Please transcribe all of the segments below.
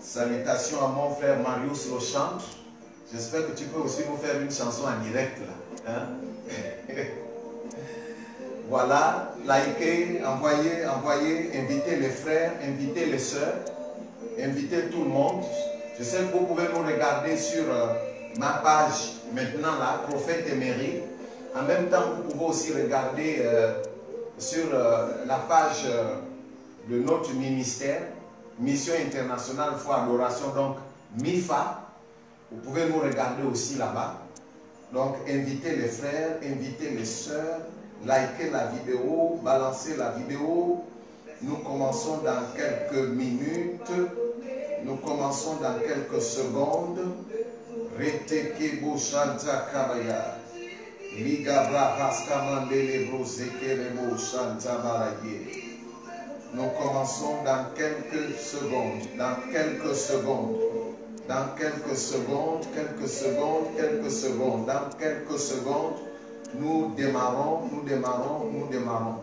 Salutations à mon frère Marius Rochant. J'espère que tu peux aussi nous faire une chanson en direct là. Hein? Voilà, likez, envoyez, invitez les frères, invitez les sœurs, invitez tout le monde. Je sais que vous pouvez nous regarder sur ma page maintenant là, Prophète Emery. En même temps, vous pouvez aussi regarder sur la page de notre ministère, Mission Internationale Foi Adoration, donc MIFA. Vous pouvez nous regarder aussi là-bas. Donc, invitez les frères, invitez les sœurs, likez la vidéo, balancez la vidéo. Nous commençons dans quelques minutes. Nous commençons dans quelques secondes. Retekebo Shanta Kabaya. Ligabra Raskamandele Brosekelebo Shanta Baraye. Nous commençons dans quelques secondes. Dans quelques secondes. Dans quelques secondes, quelques secondes, quelques secondes. Dans quelques secondes, nous démarrons, nous démarrons, nous démarrons.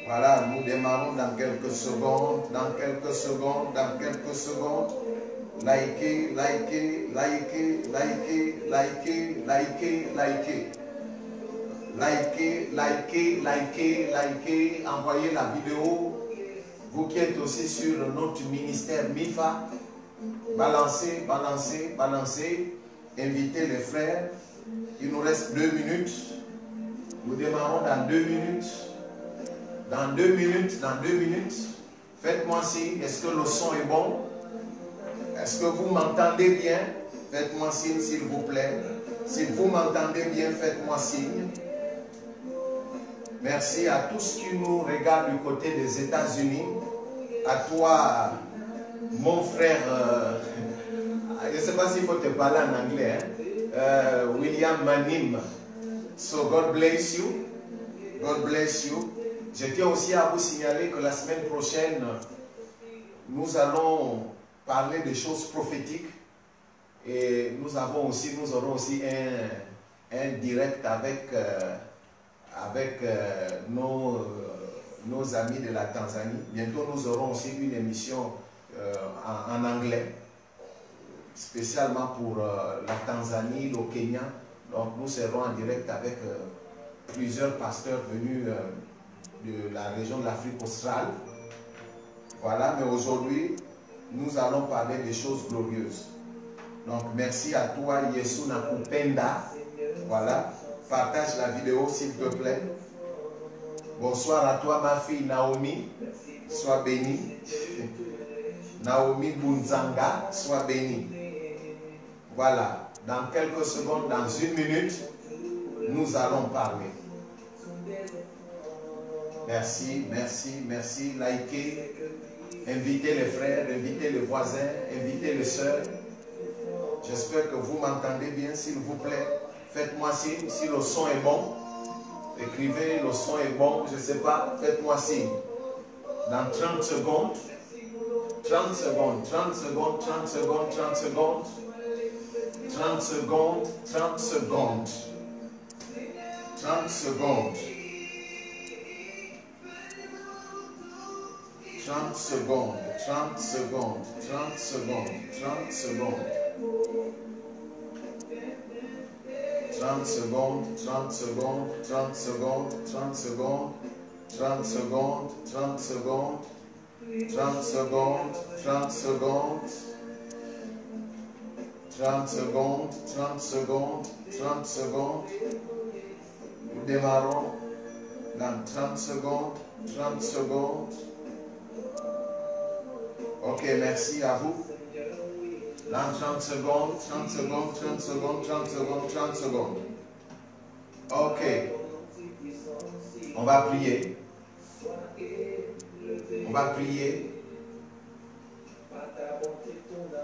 Voilà, nous démarrons dans quelques secondes, dans quelques secondes, dans quelques secondes. Likez, likez, likez, likez, likez, likez, likez. Likez, likez, likez, likez. Envoyez la vidéo. Vous qui êtes aussi sur notre ministère MIFA. Balancez, balancez, balancez. Invitez les frères. Il nous reste 2 minutes. Nous démarrons dans 2 minutes. Dans 2 minutes, dans 2 minutes. Faites-moi signe. Est-ce que le son est bon? Est-ce que vous m'entendez bien? Faites-moi signe, s'il vous plaît. Si vous m'entendez bien, faites-moi signe. Merci à tous qui nous regardent du côté des États-Unis. À toi, mon frère, je ne sais pas s'il faut te parler en anglais, hein? William Manim. So God bless you. God bless you. Je tiens aussi à vous signaler que la semaine prochaine, nous allons parler des choses prophétiques. Et nous aurons aussi un direct avec, nos amis de la Tanzanie. Bientôt, nous aurons aussi une émission en anglais, spécialement pour la Tanzanie, le Kenya. Donc, nous serons en direct avec plusieurs pasteurs venus de la région de l'Afrique australe. Voilà, mais aujourd'hui, nous allons parler des choses glorieuses. Donc, merci à toi, Yesu Nakupenda. Voilà, partage la vidéo s'il te plaît. Bonsoir à toi, ma fille Naomi. Sois bénie. Naomi Bunzanga, sois bénie. Voilà, dans quelques secondes, dans 1 minute, nous allons parler. Merci, merci, merci. Likez, invitez les frères, invitez les voisins, invitez les sœurs. J'espère que vous m'entendez bien, s'il vous plaît. Faites-moi signe si le son est bon. Écrivez, le son est bon, je ne sais pas, faites-moi signe. Dans 30 secondes, 30 secondes, 30 secondes, 30 secondes, 30 secondes, 30 secondes, 30 secondes, 30 secondes, 30 secondes, 30 secondes, 30 secondes, 30 secondes. 30 secondes, 30 secondes, 30 secondes, 30 secondes, 30 secondes, 30 secondes, 30 secondes, 30 secondes, 30 secondes, 30 secondes, 30 secondes. Nous démarrons dans 30 secondes, 30 secondes. Ok, merci à vous. Dans 30 secondes, 30 secondes, 30 secondes, 30 secondes, 30 secondes. Ok. On va prier. On va prier.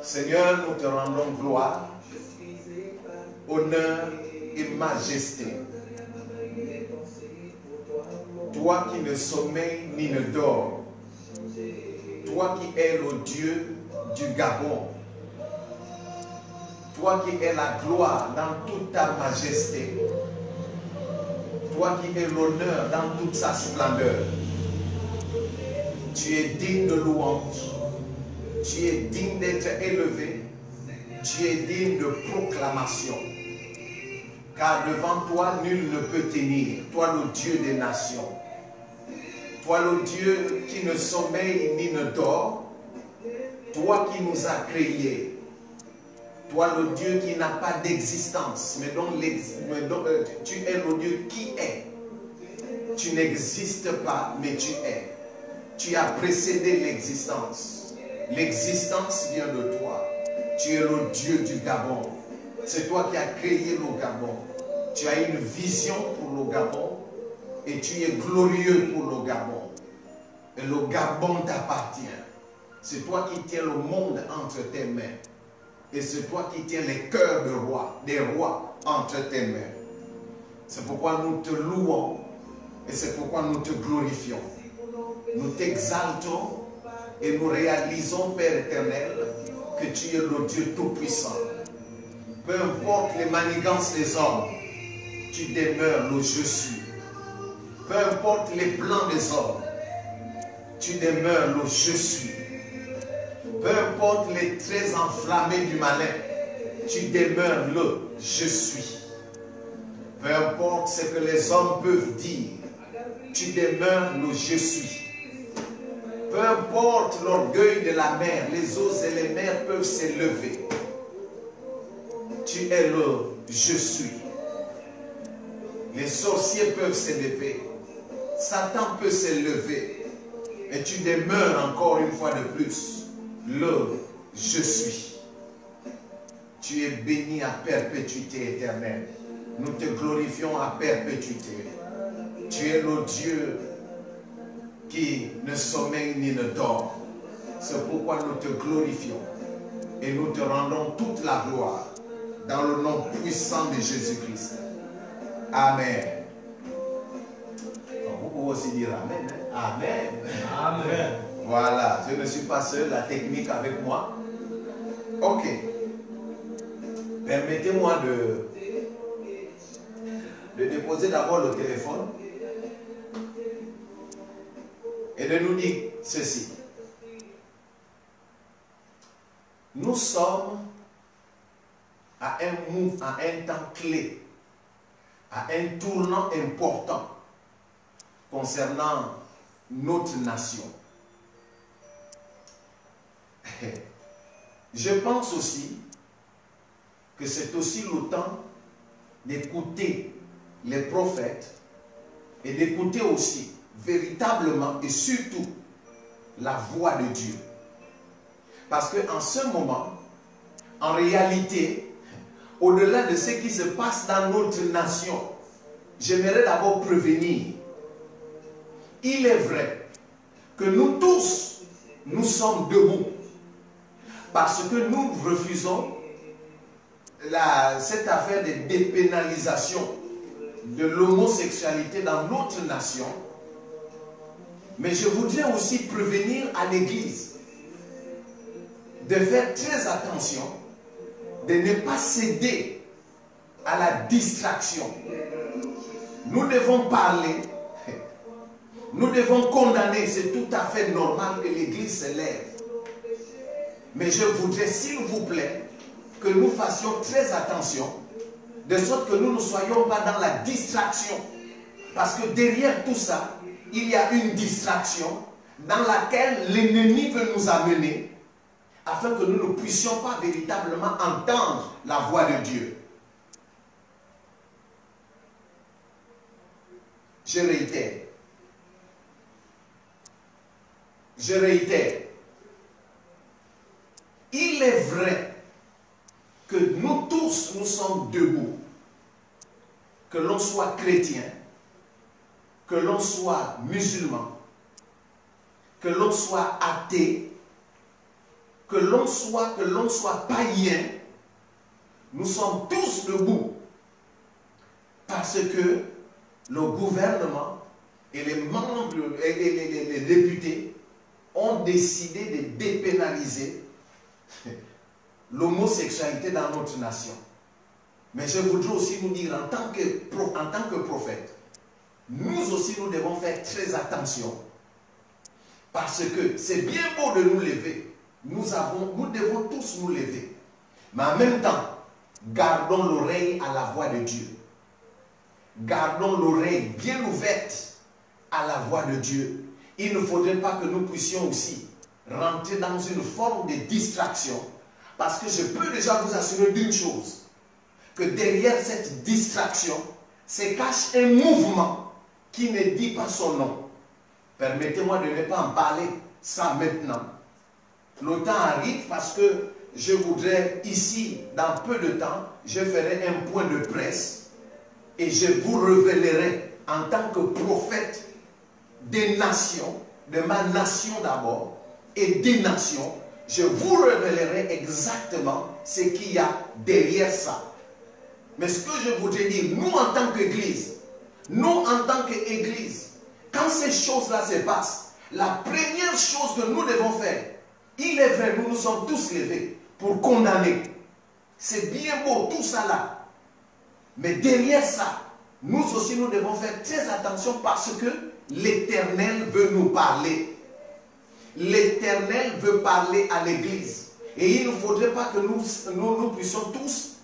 Seigneur, nous te rendons gloire, honneur et majesté. Toi qui ne sommeilles ni ne dors. Toi qui es le Dieu du Gabon. Toi qui es la gloire dans toute ta majesté. Toi qui es l'honneur dans toute sa splendeur. Tu es digne de louange. Tu es digne d'être élevé. Tu es digne de proclamation. Car devant toi, nul ne peut tenir. Toi, le Dieu des nations. Toi, le Dieu qui ne sommeille ni ne dort. Toi qui nous as créés. Toi, le Dieu qui n'a pas d'existence, mais dont tu es le Dieu qui est. Tu n'existes pas, mais tu es. Tu as précédé l'existence. L'existence vient de toi. Tu es le Dieu du Gabon. C'est toi qui as créé le Gabon. Tu as une vision pour le Gabon et tu es glorieux pour le Gabon. Et le Gabon t'appartient. C'est toi qui tiens le monde entre tes mains. Et c'est toi qui tiens les cœurs des rois entre tes mains. C'est pourquoi nous te louons et c'est pourquoi nous te glorifions. Nous t'exaltons et nous réalisons, Père éternel, que tu es le Dieu tout-puissant. Peu importe les manigances des hommes, tu demeures le je suis. Peu importe les plans des hommes, tu demeures le je suis. Peu importe les traits enflammés du malin, tu demeures le je suis. Peu importe ce que les hommes peuvent dire, tu demeures le je suis. Peu importe l'orgueil de la mer, les eaux et les mers peuvent s'élever. Tu es le je suis. Les sorciers peuvent s'élever. Satan peut s'élever. Et tu demeures encore une fois de plus le je suis. Tu es béni à perpétuité éternelle. Nous te glorifions à perpétuité. Tu es le Dieu qui ne sommeille ni ne dort. C'est pourquoi nous te glorifions et nous te rendons toute la gloire dans le nom puissant de Jésus-Christ. Amen. Vous pouvez aussi dire Amen. Hein? Amen. Amen. Voilà, je ne suis pas seul, la technique avec moi. Ok. Permettez-moi de déposer d'abord le téléphone et de nous dire ceci. Nous sommes à un temps clé, à un tournant important concernant notre nation. Je pense aussi que c'est aussi le temps d'écouter les prophètes et d'écouter aussi véritablement et surtout la voix de Dieu. Parce qu'en ce moment, en réalité, au-delà de ce qui se passe dans notre nation, j'aimerais d'abord prévenir. Il est vrai que nous tous, nous sommes debout parce que nous refusons cette affaire de dépénalisation de l'homosexualité dans notre nation. Mais je voudrais aussi prévenir à l'Église de faire très attention, de ne pas céder à la distraction. Nous devons parler, nous devons condamner, c'est tout à fait normal que l'Église se lève. Mais je voudrais, s'il vous plaît, que nous fassions très attention, de sorte que nous ne soyons pas dans la distraction. Parce que derrière tout ça, il y a une distraction dans laquelle l'ennemi veut nous amener afin que nous ne puissions pas véritablement entendre la voix de Dieu. Je réitère. Je réitère. Il est vrai que nous tous, nous sommes debout. Que l'on soit chrétien, que l'on soit musulman, que l'on soit athée, que l'on soit païen, nous sommes tous debout. Parce que le gouvernement et les membres et les députés ont décidé de dépénaliser l'homosexualité dans notre nation. Mais je voudrais aussi nous dire en tant que prophète nous aussi nous devons faire très attention. Parce que c'est bien beau de nous lever. Nous devons tous nous lever. Mais en même temps, gardons l'oreille à la voix de Dieu. Gardons l'oreille bien ouverte à la voix de Dieu. Il ne faudrait pas que nous puissions aussi rentrer dans une forme de distraction. Parce que je peux déjà vous assurer d'une chose. Que derrière cette distraction, se cache un mouvement qui ne dit pas son nom. Permettez-moi de ne pas en parler ça maintenant. Le temps arrive parce que je voudrais ici, dans peu de temps, je ferai un point de presse et je vous révélerai en tant que prophète des nations, de ma nation d'abord, et des nations, je vous révélerai exactement ce qu'il y a derrière ça. Mais ce que je voudrais dire, nous en tant qu'Église, quand ces choses-là se passent, la première chose que nous devons faire, il est vrai, nous nous sommes tous levés pour condamner. C'est bien beau, tout ça là. Mais derrière ça, nous aussi, nous devons faire très attention parce que l'Éternel veut nous parler. L'Éternel veut parler à l'Église. Et il ne faudrait pas que nous puissions tous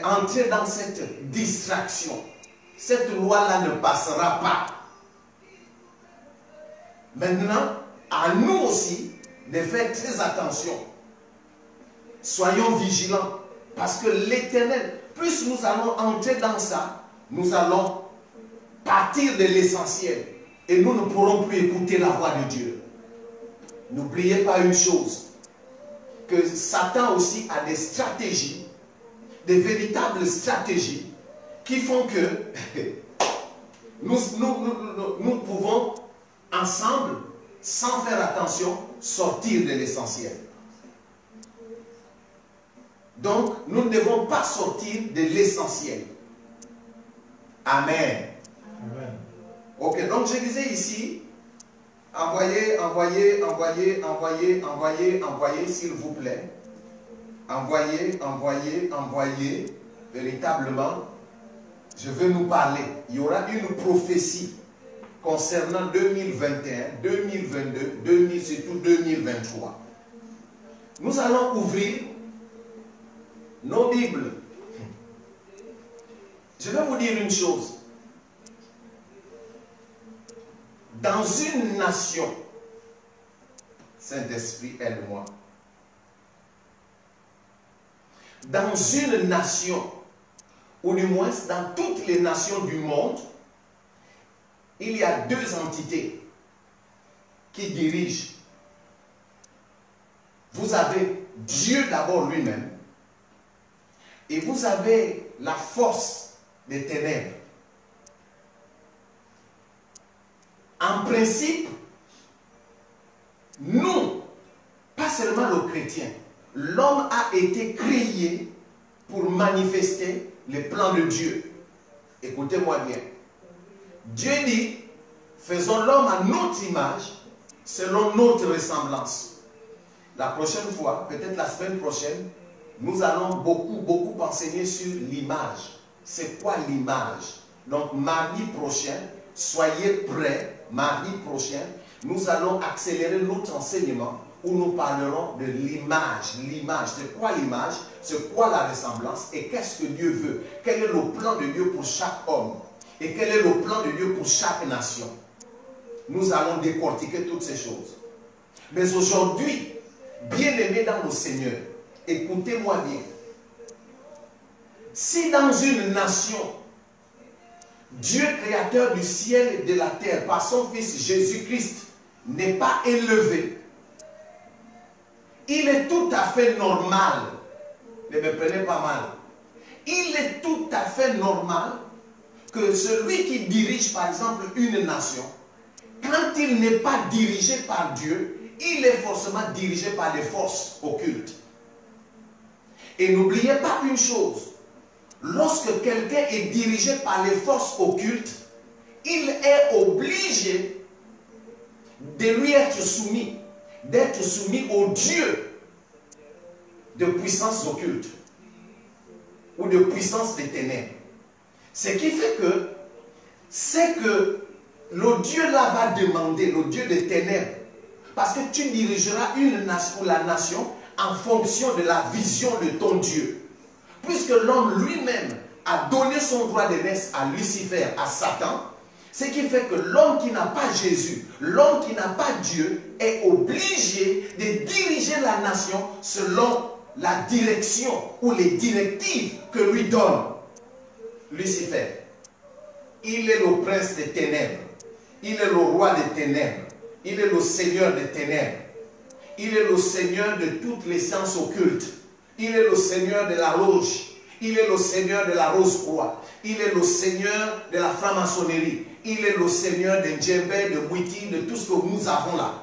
entrer dans cette distraction. Cette loi-là ne passera pas. Maintenant, à nous aussi de faire très attention. Soyons vigilants. Parce que l'Éternel, plus nous allons entrer dans ça, nous allons partir de l'essentiel. Et nous ne pourrons plus écouter la voix de Dieu. N'oubliez pas une chose. Que Satan aussi a des stratégies, des véritables stratégies qui font que nous pouvons ensemble, sans faire attention, sortir de l'essentiel. Donc, nous ne devons pas sortir de l'essentiel. Amen. Amen. Ok, donc je disais ici, envoyez, s'il vous plaît. Envoyez, véritablement. Je veux nous parler. Il y aura une prophétie concernant 2021, 2022, surtout 2023. Nous allons ouvrir nos Bibles. Je vais vous dire une chose. Dans une nation, Saint-Esprit, aide-moi. Dans une nation, ou du moins dans toutes les nations du monde, il y a deux entités qui dirigent. Vous avez Dieu d'abord lui-même, et vous avez la force des ténèbres. En principe, nous, pas seulement les chrétiens, l'homme a été créé pour manifester les plans de Dieu. Écoutez-moi bien. Dieu dit, faisons l'homme à notre image, selon notre ressemblance. La prochaine fois, peut-être la semaine prochaine, nous allons beaucoup enseigner sur l'image. C'est quoi l'image? Donc, mardi prochain, soyez prêts. Mardi prochain, nous allons accélérer notre enseignement où nous parlerons de l'image. L'image, c'est quoi l'image? C'est quoi la ressemblance? Et qu'est-ce que Dieu veut? Quel est le plan de Dieu pour chaque homme? Et quel est le plan de Dieu pour chaque nation? Nous allons décortiquer toutes ces choses. Mais aujourd'hui, bien-aimés dans le Seigneur, écoutez-moi bien. Si dans une nation, Dieu créateur du ciel et de la terre, par son Fils Jésus-Christ, n'est pas élevé, il est tout à fait normal, ne me prenez pas mal, il est tout à fait normal que celui qui dirige par exemple une nation, quand il n'est pas dirigé par Dieu, il est forcément dirigé par des forces occultes. Et n'oubliez pas une chose, lorsque quelqu'un est dirigé par les forces occultes, il est obligé de lui être soumis, d'être soumis au Dieu de puissance occulte ou de puissance des ténèbres. Ce qui fait que c'est que le Dieu là va demander, le Dieu des ténèbres, parce que tu dirigeras une nation, la nation en fonction de la vision de ton Dieu. Puisque l'homme lui-même a donné son droit d'aînesse à Lucifer, à Satan, ce qui fait que l'homme qui n'a pas Jésus, l'homme qui n'a pas Dieu, est obligé de diriger la nation selon la direction ou les directives que lui donne Lucifer. Il est le prince des ténèbres, il est le roi des ténèbres, il est le seigneur des ténèbres, il est le seigneur de toutes les sciences occultes, il est le seigneur de la loge, il est le seigneur de la rose-croix, il est le seigneur de la franc-maçonnerie, il est le seigneur de Djembe, de Bouiti, de tout ce que nous avons là.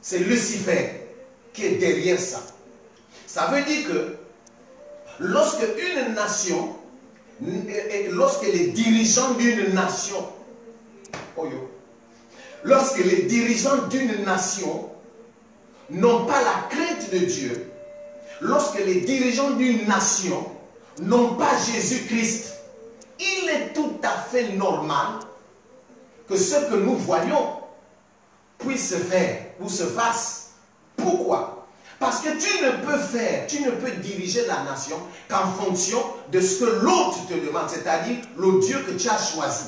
C'est Lucifer qui est derrière ça. Ça veut dire que lorsque une nation, lorsque les dirigeants d'une nation, lorsque les dirigeants d'une nation n'ont pas la crainte de Dieu, lorsque les dirigeants d'une nation n'ont pas Jésus-Christ, il est tout à fait normal que ce que nous voyons puisse se faire ou se fasse. Pourquoi? Parce que tu ne peux faire, tu ne peux diriger la nation qu'en fonction de ce que l'autre te demande, c'est-à-dire le Dieu que tu as choisi.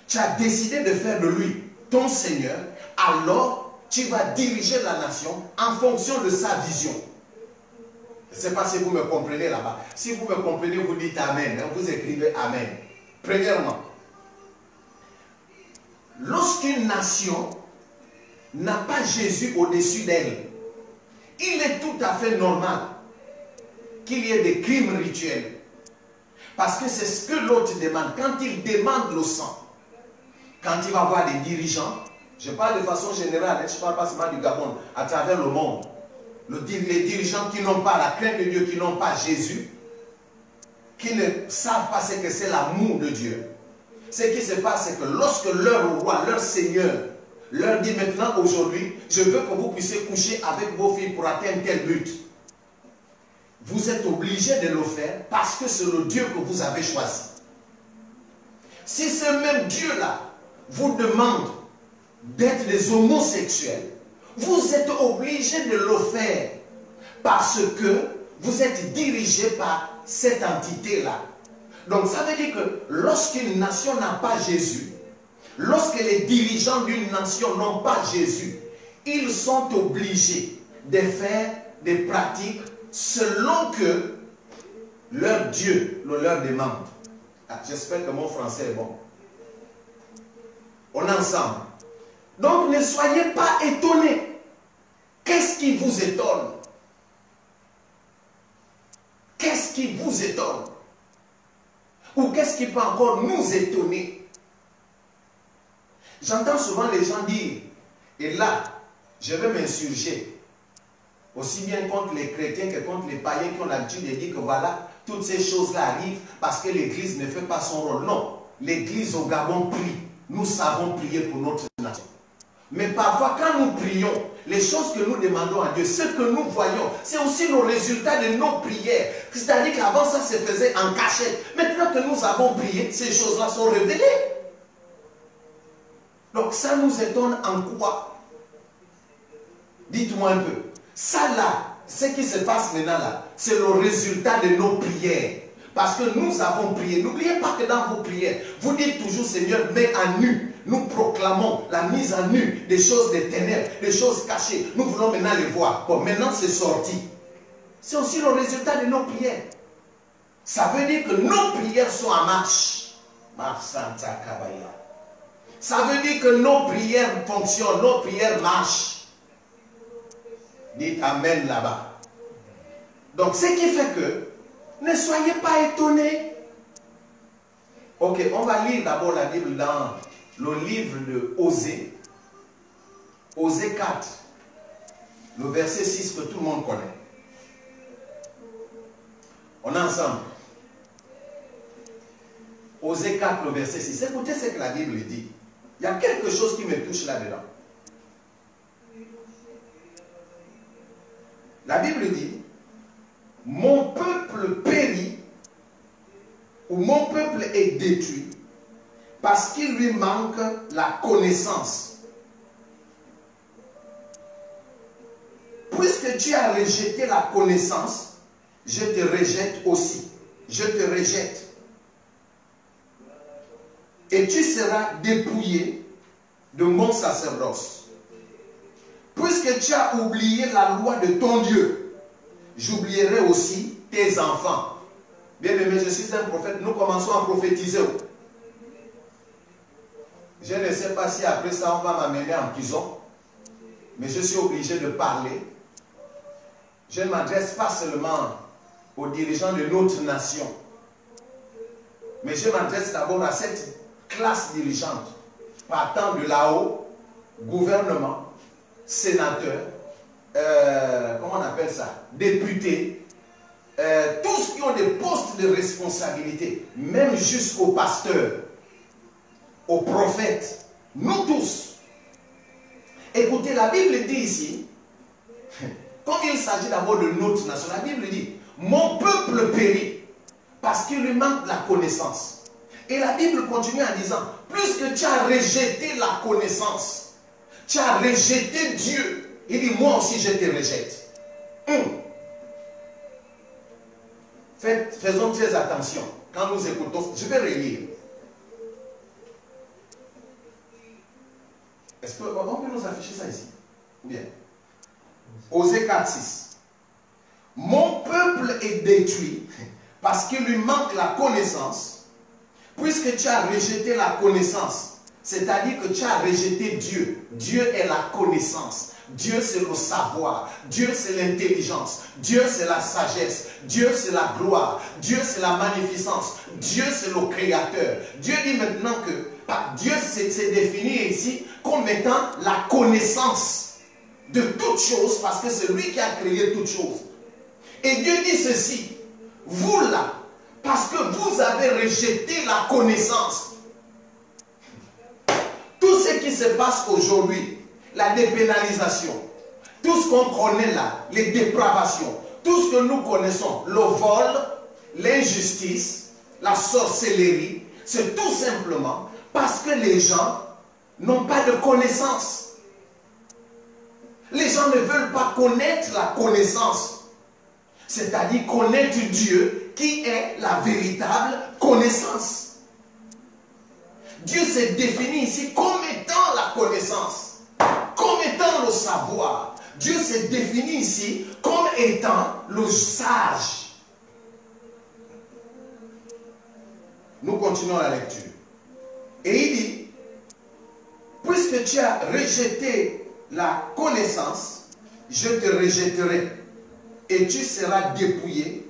Tu as décidé de faire de lui ton Seigneur, alors tu vas diriger la nation en fonction de sa vision. Je ne sais pas si vous me comprenez là-bas. Si vous me comprenez, vous dites Amen. Vous écrivez Amen. Premièrement, lorsqu'une nation n'a pas Jésus au-dessus d'elle, il est tout à fait normal qu'il y ait des crimes rituels. Parce que c'est ce que l'autre demande. Quand il demande le sang, quand il va voir des dirigeants, je parle de façon générale, je ne parle pas seulement du Gabon, à travers le monde. Les dirigeants qui n'ont pas la crainte de Dieu, qui n'ont pas Jésus, qui ne savent pas ce que c'est l'amour de Dieu. Ce qui se passe, c'est que lorsque leur roi, leur seigneur, leur dit maintenant, aujourd'hui, je veux que vous puissiez coucher avec vos filles pour atteindre tel but, vous êtes obligé de le faire parce que c'est le Dieu que vous avez choisi. Si ce même Dieu-là vous demande d'être des homosexuels, vous êtes obligé de le faire parce que vous êtes dirigé par cette entité-là. Donc ça veut dire que lorsqu'une nation n'a pas Jésus, lorsque les dirigeants d'une nation n'ont pas Jésus, ils sont obligés de faire des pratiques selon que leur Dieu le leur demande. J'espère que mon français est bon. On est ensemble. Donc ne soyez pas étonnés. Qu'est-ce qui vous étonne? Qu'est-ce qui vous étonne? Ou qu'est-ce qui peut encore nous étonner? J'entends souvent les gens dire, et là, je vais m'insurger, aussi bien contre les chrétiens que contre les païens qui ont l'habitude de dire que voilà, toutes ces choses-là arrivent parce que l'Église ne fait pas son rôle. Non, l'Église au Gabon prie. Nous savons prier pour notre nation. Mais parfois, quand nous prions, les choses que nous demandons à Dieu, ce que nous voyons, c'est aussi le résultat de nos prières. C'est-à-dire qu'avant, ça se faisait en cachette. Maintenant que nous avons prié, ces choses-là sont révélées. Donc, ça nous étonne en quoi? Dites-moi un peu. Ça là, ce qui se passe maintenant là, c'est le résultat de nos prières. Parce que nous avons prié. N'oubliez pas que dans vos prières, vous dites toujours, Seigneur, mets à nu. Nous proclamons la mise à nu des choses des ténèbres, des choses cachées. Nous voulons maintenant les voir. Bon, maintenant c'est sorti. C'est aussi le résultat de nos prières. Ça veut dire que nos prières sont en marche. Ça veut dire que nos prières fonctionnent, nos prières marchent. Dites Amen là-bas. Donc, ce qui fait que ne soyez pas étonnés. Ok, on va lire d'abord la Bible dans le livre de Osée. Osée 4, le verset 6 que tout le monde connaît. On est ensemble. Osée 4, le verset 6. Écoutez ce que la Bible dit. Il y a quelque chose qui me touche là-dedans. La Bible dit, mon peuple périt, ou mon peuple est détruit, parce qu'il lui manque la connaissance. Puisque tu as rejeté la connaissance, je te rejette aussi. Je te rejette. Et tu seras dépouillé de mon sacerdoce. Puisque tu as oublié la loi de ton Dieu, j'oublierai aussi tes enfants. Bien aimé, je suis un prophète, nous commençons à prophétiser. Je ne sais pas si après ça on va m'amener en prison, mais je suis obligé de parler. Je ne m'adresse pas seulement aux dirigeants de notre nation, mais je m'adresse d'abord à cette classe dirigeante, partant de là-haut, gouvernement, sénateur, comment on appelle ça, députés, tous qui ont des postes de responsabilité, même jusqu'aux pasteurs, aux prophètes, nous tous. Écoutez, la Bible dit ici, comme il s'agit d'abord de notre nation, la Bible dit, mon peuple périt parce qu'il lui manque la connaissance. Et la Bible continue en disant, puisque tu as rejeté la connaissance, tu as rejeté Dieu, il dit, moi aussi je te rejette. Faisons très attention quand nous écoutons. Je vais relire. Est-ce qu'on peut nous afficher ça ici? Ou bien? Osée 4:6. Mon peuple est détruit parce qu'il lui manque la connaissance, puisque tu as rejeté la connaissance, c'est-à-dire que tu as rejeté Dieu. Dieu est la connaissance. Dieu c'est le savoir. Dieu c'est l'intelligence. Dieu c'est la sagesse. Dieu c'est la gloire. Dieu c'est la magnificence. Dieu c'est le créateur. Dieu dit maintenant que Dieu s'est défini ici comme étant la connaissance de toutes choses, parce que c'est lui qui a créé toutes choses. Et Dieu dit ceci, vous là, parce que vous avez rejeté la connaissance, tout ce qui se passe aujourd'hui, la dépénalisation, tout ce qu'on connaît là, les dépravations, tout ce que nous connaissons, le vol, l'injustice, la sorcellerie, c'est tout simplement parce que les gens n'ont pas de connaissance. Les gens ne veulent pas connaître la connaissance, c'est-à-dire connaître Dieu qui est la véritable connaissance. Dieu s'est défini ici comme étant la connaissance, comme étant le savoir. Dieu s'est défini ici comme étant le sage. Nous continuons la lecture. Et il dit, puisque tu as rejeté la connaissance, je te rejetterai et tu seras dépouillé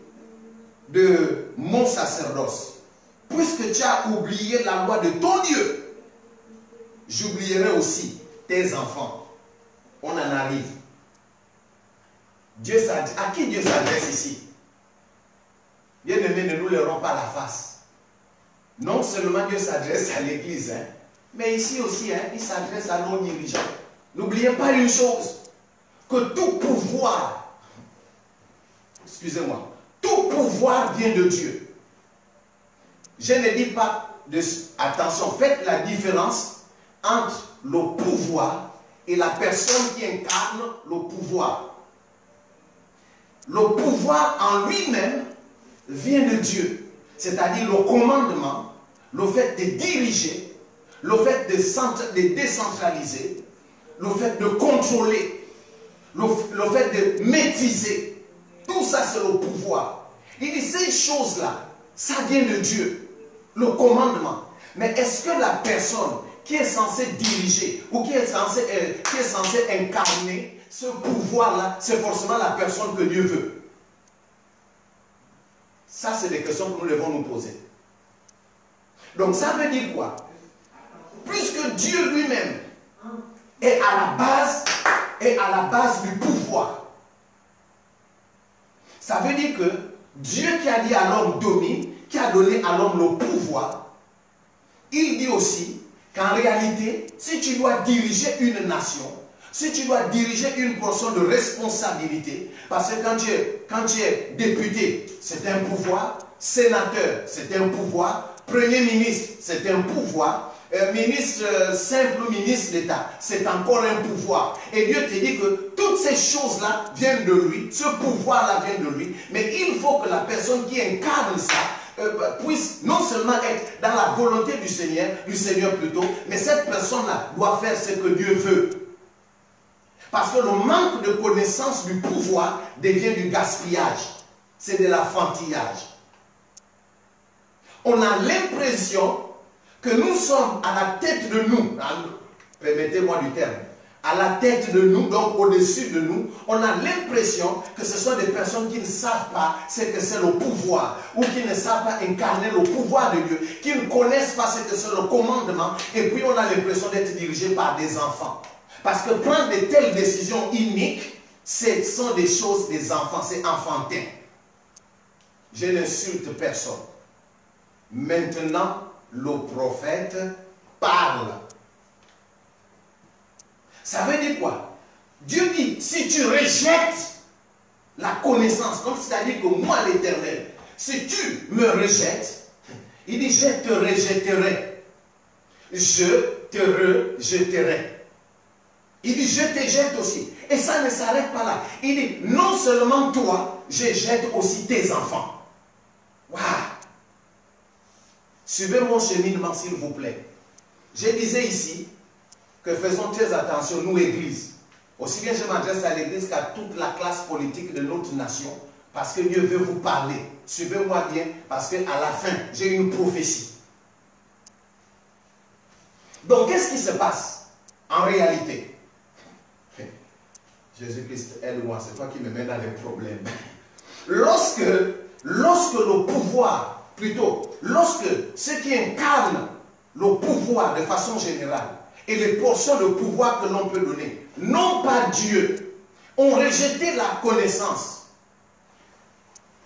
de mon sacerdoce. Puisque tu as oublié la loi de ton Dieu, j'oublierai aussi tes enfants. On en arrive. À qui Dieu s'adresse ici? Bien-aimés, ne nous leurrons pas la face. Non seulement Dieu s'adresse à l'église, mais ici aussi, il s'adresse à nos dirigeants. N'oubliez pas une chose, que tout pouvoir, excusez-moi, tout pouvoir vient de Dieu. Je ne dis pas, attention, faites la différence entre le pouvoir et la personne qui incarne le pouvoir. Le pouvoir en lui-même vient de Dieu, c'est-à-dire le commandement, le fait de diriger, le fait de décentraliser, le fait de contrôler, le fait de maîtriser. Tout ça, c'est le pouvoir. Il dit, ces choses-là, ça vient de Dieu, le commandement. Mais est-ce que la personne qui est censée diriger ou qui est censée incarner ce pouvoir-là, c'est forcément la personne que Dieu veut? Ça, c'est des questions que nous devons nous poser. Donc, ça veut dire quoi? Puisque Dieu lui-même est à la base du pouvoir, ça veut dire que Dieu qui a dit à l'homme domine, qui a donné à l'homme le pouvoir, il dit aussi qu'en réalité, si tu dois diriger une nation, si tu dois diriger une portion de responsabilité, parce que quand tu es député, c'est un pouvoir, sénateur, c'est un pouvoir, Premier ministre, c'est un pouvoir. Ministre simple, ministre d'État, c'est encore un pouvoir. Et Dieu te dit que toutes ces choses-là viennent de lui, ce pouvoir-là vient de lui, mais il faut que la personne qui incarne ça puisse non seulement être dans la volonté du Seigneur plutôt, mais cette personne-là doit faire ce que Dieu veut. Parce que le manque de connaissance du pouvoir devient du gaspillage, c'est de l'enfantillage. On a l'impression que nous sommes à la tête de nous, permettez-moi du terme, à la tête de nous, donc au-dessus de nous, on a l'impression que ce sont des personnes qui ne savent pas ce que c'est le pouvoir, ou qui ne savent pas incarner le pouvoir de Dieu, qui ne connaissent pas ce que c'est le commandement, et puis on a l'impression d'être dirigé par des enfants. Parce que prendre de telles décisions iniques, ce sont des choses des enfants, c'est enfantin. Je n'insulte personne. Maintenant, le prophète parle. Ça veut dire quoi? Dieu dit, si tu rejettes la connaissance, comme c'est-à-dire que moi l'Éternel, si tu me rejettes, il dit, je te rejetterai. Je te rejetterai. Il dit, je te jette aussi. Et ça ne s'arrête pas là. Il dit, non seulement toi, je jette aussi tes enfants. Waouh! Suivez mon cheminement, s'il vous plaît. Je disais ici que faisons très attention, nous, Église. Aussi bien je m'adresse à l'Église qu'à toute la classe politique de notre nation, parce que Dieu veut vous parler. Suivez-moi bien, parce qu'à la fin, j'ai une prophétie. Donc, qu'est-ce qui se passe en réalité? Jésus-Christ, aide-moi, c'est toi qui me mets dans les problèmes. Lorsque le pouvoir, plutôt, lorsque ceux qui incarnent le pouvoir de façon générale et les portions de pouvoir que l'on peut donner, non pas Dieu, ont rejeté la connaissance.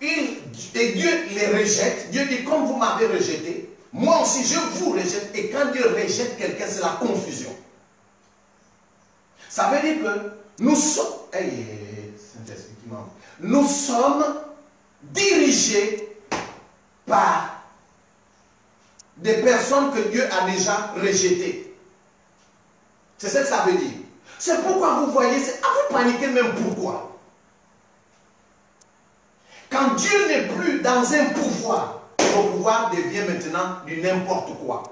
Et Dieu les rejette. Dieu dit, comme vous m'avez rejeté, moi aussi je vous rejette. Et quand Dieu rejette quelqu'un, c'est la confusion. Ça veut dire que nous sommes, nous sommes dirigés par des personnes que Dieu a déjà rejetées. C'est ce que ça veut dire. C'est pourquoi vous voyez, c'est à vous paniquer même pourquoi. Quand Dieu n'est plus dans un pouvoir, le pouvoir devient maintenant du n'importe quoi.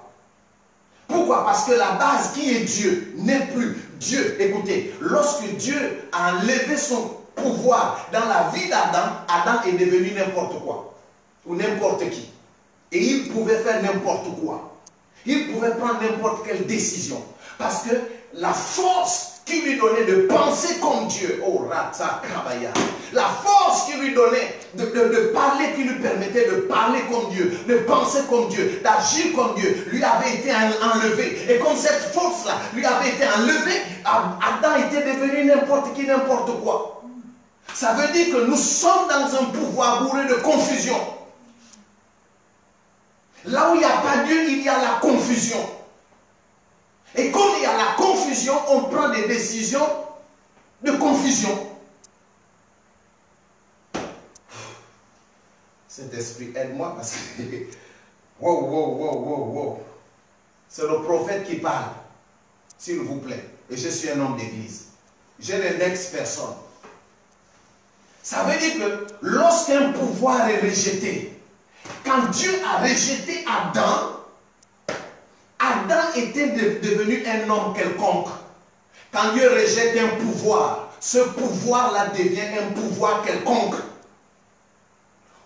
Pourquoi? Parce que la base qui est Dieu n'est plus Dieu. Écoutez, lorsque Dieu a enlevé son pouvoir dans la vie d'Adam, Adam est devenu n'importe quoi. Ou n'importe qui. Et il pouvait faire n'importe quoi. Il pouvait prendre n'importe quelle décision. Parce que la force qui lui donnait de penser comme Dieu, oh Ratsa Kabaya, la force qui lui donnait de parler, qui lui permettait de parler comme Dieu, de penser comme Dieu, d'agir comme Dieu, lui avait été enlevée. Et comme cette force-là lui avait été enlevée, Adam était devenu n'importe qui, n'importe quoi. Ça veut dire que nous sommes dans un pouvoir bourré de confusion. Là où il n'y a pas Dieu, il y a la confusion. Et comme il y a la confusion, on prend des décisions de confusion. Saint-Esprit, aide-moi parce que... Wow. C'est le prophète qui parle, s'il vous plaît. Et je suis un homme d'église. Je n'indexe personne. Ça veut dire que lorsqu'un pouvoir est rejeté, quand Dieu a rejeté Adam, Adam était devenu un homme quelconque. Quand Dieu rejette un pouvoir, ce pouvoir-là devient un pouvoir quelconque.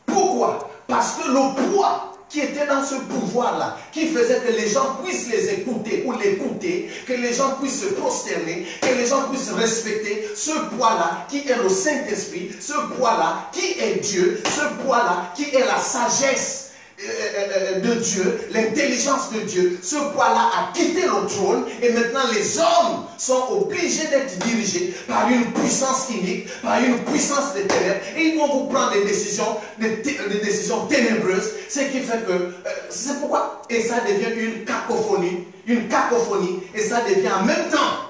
Pourquoi? Parce que le poids qui était dans ce pouvoir-là, qui faisait que les gens puissent les écouter ou l'écouter, que les gens puissent se prosterner, que les gens puissent respecter ce poids-là qui est le Saint-Esprit, ce poids-là qui est Dieu, ce poids-là qui est la sagesse de Dieu, l'intelligence de Dieu, ce poids-là a quitté le trône et maintenant les hommes sont obligés d'être dirigés par une puissance unique, par une puissance des ténèbres et ils vont vous prendre des décisions ténébreuses, ce qui fait que c'est pourquoi et ça devient une cacophonie et ça devient en même temps,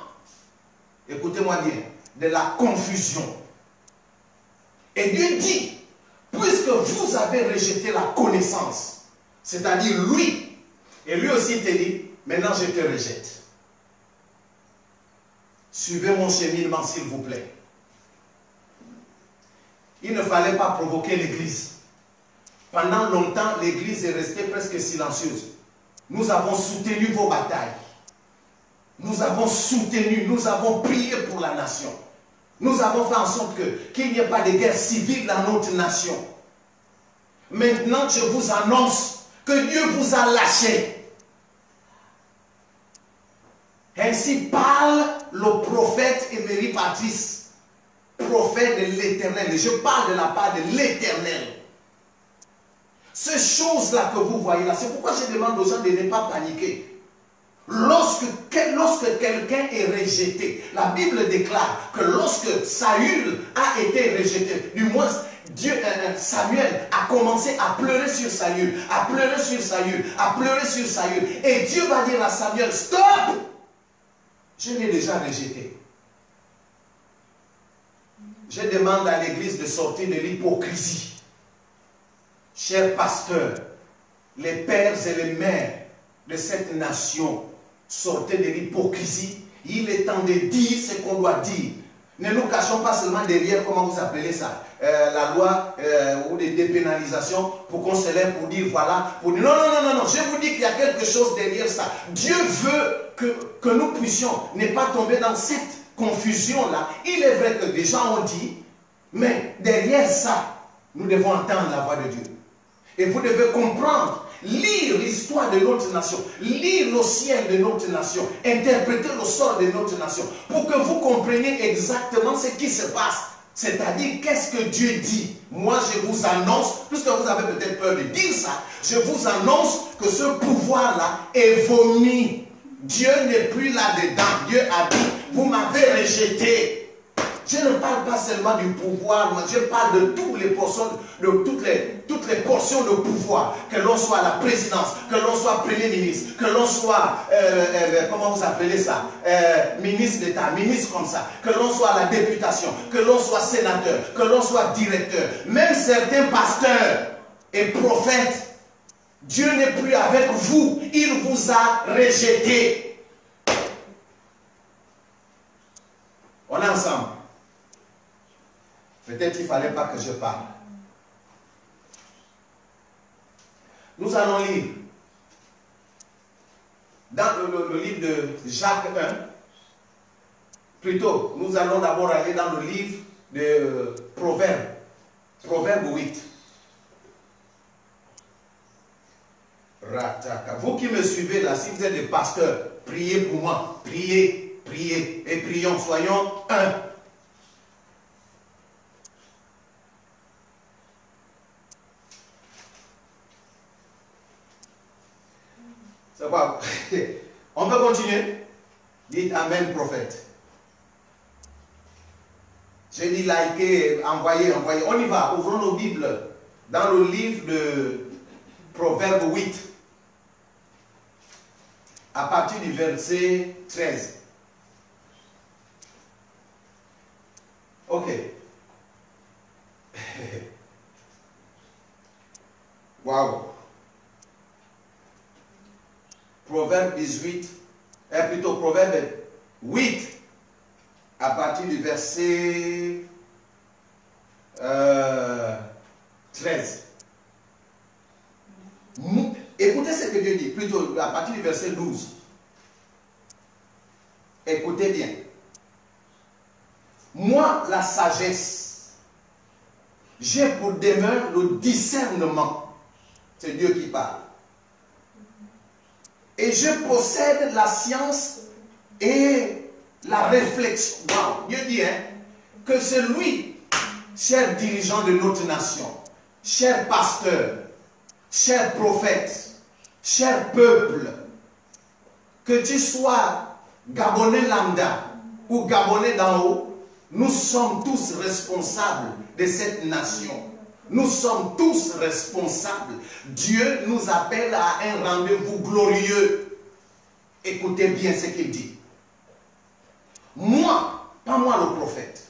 écoutez-moi bien, de la confusion. Et Dieu dit, puisque vous avez rejeté la connaissance, C'est-à-dire lui. Et lui aussi il te dit, maintenant je te rejette. Suivez mon cheminement s'il vous plaît. Il ne fallait pas provoquer l'église. Pendant longtemps, l'église est restée presque silencieuse. Nous avons soutenu vos batailles. Nous avons soutenu, nous avons prié pour la nation. Nous avons fait en sorte qu'il n'y ait pas de guerre civile dans notre nation. Maintenant, je vous annonce que Dieu vous a lâché. Ainsi parle le prophète Emery Patrice, prophète de l'Éternel. Je parle de la part de l'Éternel. Ces choses-là que vous voyez là, c'est pourquoi je demande aux gens de ne pas paniquer. Lorsque quelqu'un est rejeté, la Bible déclare que lorsque Saül a été rejeté, du moins Samuel a commencé à pleurer sur Saül, à pleurer sur Saül, à pleurer sur Saül. Et Dieu va dire à Samuel, stop! Je l'ai déjà rejeté. Je demande à l'église de sortir de l'hypocrisie. Chers pasteurs, les pères et les mères de cette nation, sortez de l'hypocrisie. Il est temps de dire ce qu'on doit dire. Ne nous cachons pas seulement derrière, comment vous appelez ça, la loi ou des dépénalisations pour qu'on se lève pour dire voilà. Pour dire, non, non, non, non, je vous dis qu'il y a quelque chose derrière ça. Dieu veut que nous puissions ne pas tomber dans cette confusion-là. Il est vrai que des gens ont dit, mais derrière ça, nous devons entendre la voix de Dieu. Et vous devez comprendre, lire l'histoire de notre nation, lire le ciel de notre nation, interpréter le sort de notre nation, pour que vous compreniez exactement ce qui se passe. C'est-à-dire, qu'est-ce que Dieu dit? Moi, je vous annonce, puisque vous avez peut-être peur de dire ça, je vous annonce que ce pouvoir-là est vomi. Dieu n'est plus là-dedans. Dieu a dit, vous m'avez rejeté. Je ne parle pas seulement du pouvoir, mais je parle de toutes les portions, de toutes les portions de pouvoir. Que l'on soit à la présidence, que l'on soit premier ministre, que l'on soit, comment vous appelez ça, ministre d'État, ministre comme ça, que l'on soit à la députation, que l'on soit sénateur, que l'on soit directeur, même certains pasteurs et prophètes, Dieu n'est plus avec vous, il vous a rejeté. On est ensemble. Peut-être qu'il ne fallait pas que je parle. Nous allons lire dans le livre de Jacques 1. Plutôt, nous allons d'abord aller dans le livre de Proverbes. Proverbe 8. Vous qui me suivez là, si vous êtes des pasteurs, priez pour moi. Priez, priez et prions. Soyons un. C'est quoi? On peut continuer? Dites Amen, prophète. J'ai dit liker, envoyer, envoyer. On y va, ouvrons nos Bibles dans le livre de Proverbe 8, à partir du verset 13. Ok. Waouh. Proverbe 18, plutôt Proverbe 8, à partir du verset 13. Écoutez ce que Dieu dit, plutôt à partir du verset 12. Écoutez bien. Moi, la sagesse, j'ai pour demeure le discernement. C'est Dieu qui parle. Et je possède la science et la réflexion. Wow. Dieu dit que celui, cher dirigeant de notre nation, cher pasteur, cher prophète, cher peuple, que tu sois Gabonais lambda ou Gabonais d'en haut, nous sommes tous responsables de cette nation. Nous sommes tous responsables. Dieu nous appelle à un rendez-vous glorieux. Écoutez bien ce qu'il dit. Moi, pas moi le prophète.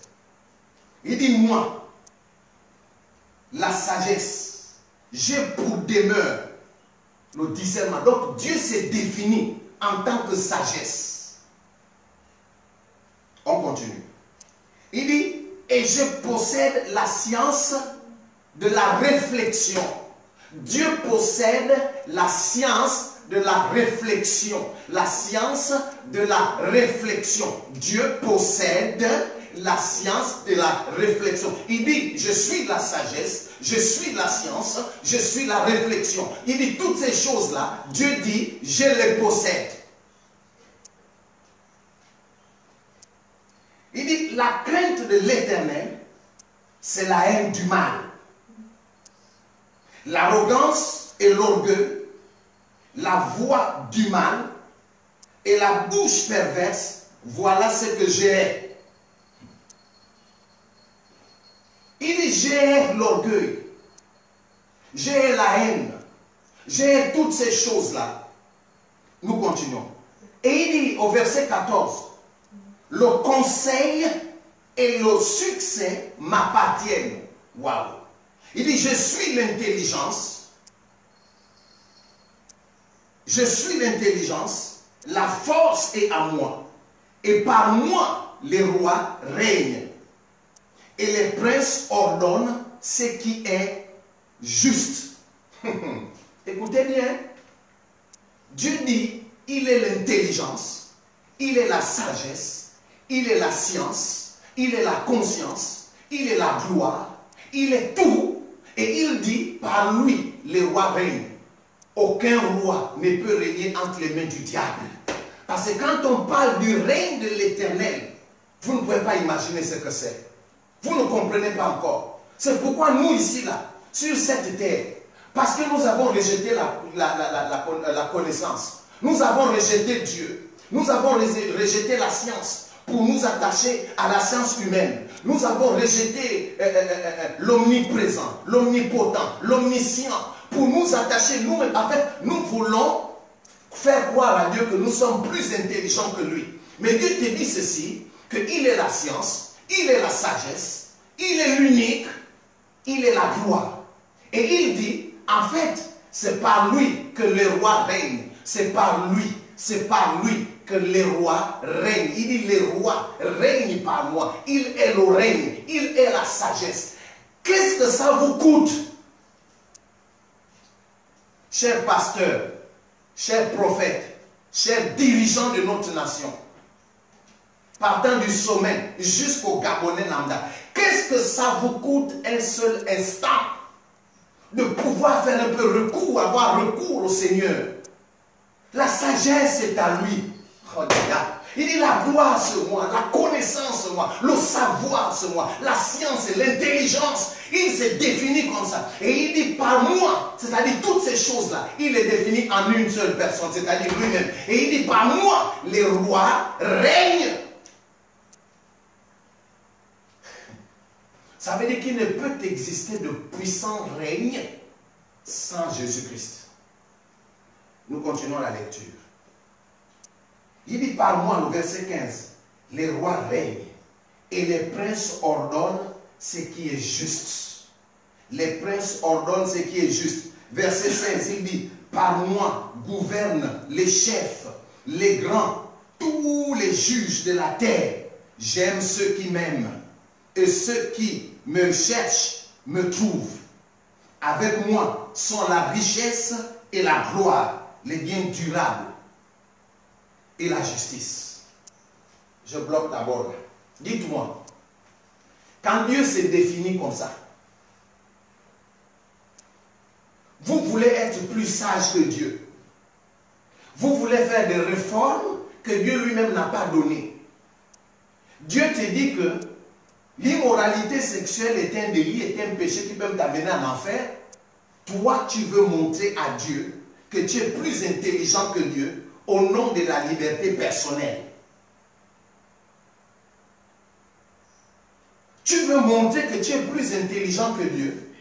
Il dit moi, la sagesse, j'ai pour demeure Le discernement. Donc Dieu s'est défini en tant que sagesse. On continue. Il dit, et je possède la science de la réflexion. Dieu possède la science de la réflexion. La science de la réflexion. Dieu possède la science de la réflexion. Il dit, je suis de la sagesse, je suis de la science, je suis de la réflexion. Il dit, toutes ces choses-là, Dieu dit, je les possède. Il dit, la crainte de l'Éternel, c'est la haine du mal. L'arrogance et l'orgueil, la voix du mal et la bouche perverse, voilà ce que j'ai. Il dit, j'ai l'orgueil, j'ai la haine, j'ai toutes ces choses-là. Nous continuons. Et il dit au verset 14, le conseil et le succès m'appartiennent. Waouh! Il dit, je suis l'intelligence. Je suis l'intelligence. La force est à moi. Et par moi, les rois règnent. Et les princes ordonnent ce qui est juste. Écoutez bien. Dieu dit, il est l'intelligence. Il est la sagesse. Il est la science. Il est la conscience. Il est la gloire. Il est tout. Et il dit, par lui, les rois règnent. Aucun roi ne peut régner entre les mains du diable. Parce que quand on parle du règne de l'Éternel, vous ne pouvez pas imaginer ce que c'est. Vous ne comprenez pas encore. C'est pourquoi nous ici, là, sur cette terre, parce que nous avons rejeté la connaissance, nous avons rejeté Dieu, nous avons rejeté la science, pour nous attacher à la science humaine. Nous avons rejeté l'omniprésent, l'omnipotent, l'omniscient, pour nous attacher nous-mêmes. En fait, nous voulons faire croire à Dieu que nous sommes plus intelligents que lui. Mais Dieu te dit ceci, qu'il est la science, il est la sagesse, il est l'unique, il est la gloire. Et il dit, en fait, c'est par lui que les rois règnent. C'est par lui que les rois règnent. Il dit, les rois règnent par moi. Il est le règne, il est la sagesse. Qu'est-ce que ça vous coûte? Chers pasteurs, chers prophètes, chers dirigeants de notre nation, partant du sommet jusqu'au Gabonais lambda, qu'est-ce que ça vous coûte un seul instant de pouvoir faire un peu recours, avoir recours au Seigneur? La sagesse est à lui. Il dit, la gloire c'est moi, la connaissance c'est moi, le savoir c'est moi, la science et l'intelligence. Il s'est défini comme ça. Et il dit, par moi, c'est-à-dire toutes ces choses-là, il est défini en une seule personne, c'est-à-dire lui-même. Et il dit, par moi, les rois règnent. Ça veut dire qu'il ne peut exister de puissant règne sans Jésus-Christ. Nous continuons la lecture. Il dit par moi, le verset 15, les rois règnent et les princes ordonnent ce qui est juste. Les princes ordonnent ce qui est juste. Verset 16, il dit, par moi gouvernent les chefs, les grands, tous les juges de la terre. J'aime ceux qui m'aiment et ceux qui me cherchent me trouvent. Avec moi sont la richesse et la gloire, les biens durables et la justice. Je bloque d'abord là. Dites-moi, quand Dieu s'est défini comme ça, vous voulez être plus sage que Dieu. Vous voulez faire des réformes que Dieu lui-même n'a pas données. Dieu te dit que l'immoralité sexuelle est un délit, est un péché qui peut t'amener en enfer. Toi, tu veux montrer à Dieu que tu es plus intelligent que Dieu au nom de la liberté personnelle. Tu veux montrer que tu es plus intelligent que Dieu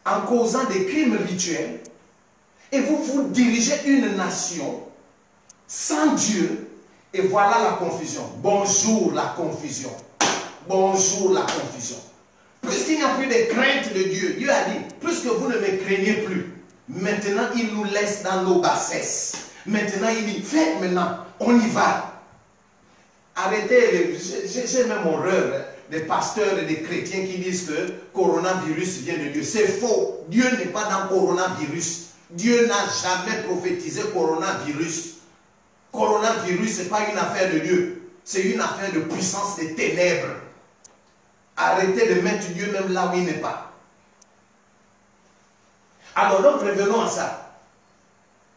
en causant des crimes rituels et vous dirigez une nation sans Dieu et voilà la confusion. Bonjour la confusion. Bonjour la confusion. Puisqu'il n'y a plus de crainte de Dieu, Dieu a dit, puisque vous ne me craignez plus, Maintenant, il nous laisse dans nos bassesses. Maintenant, il dit, faites maintenant, on y va. Arrêtez, j'ai même horreur des pasteurs et des chrétiens qui disent que coronavirus vient de Dieu. C'est faux. Dieu n'est pas dans coronavirus. Dieu n'a jamais prophétisé coronavirus. Coronavirus, ce n'est pas une affaire de Dieu. C'est une affaire de puissance des ténèbres. Arrêtez de mettre Dieu même là où il n'est pas. Alors donc revenons à ça.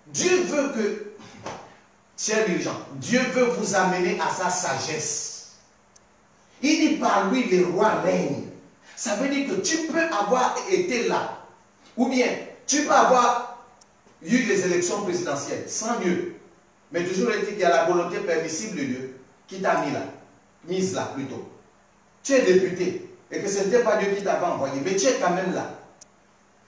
Dieu veut que, chers dirigeants, Dieu veut vous amener à sa sagesse. Il dit par lui les rois règnent. Ça veut dire que tu peux avoir été là. Ou bien tu peux avoir eu les élections présidentielles sans Dieu. Mais toujours est-il qu'il y a la volonté permissible de Dieu qui t'a mis là. Mise là plutôt. Tu es député et que ce n'était pas Dieu qui t'avait envoyé. Mais tu es quand même là.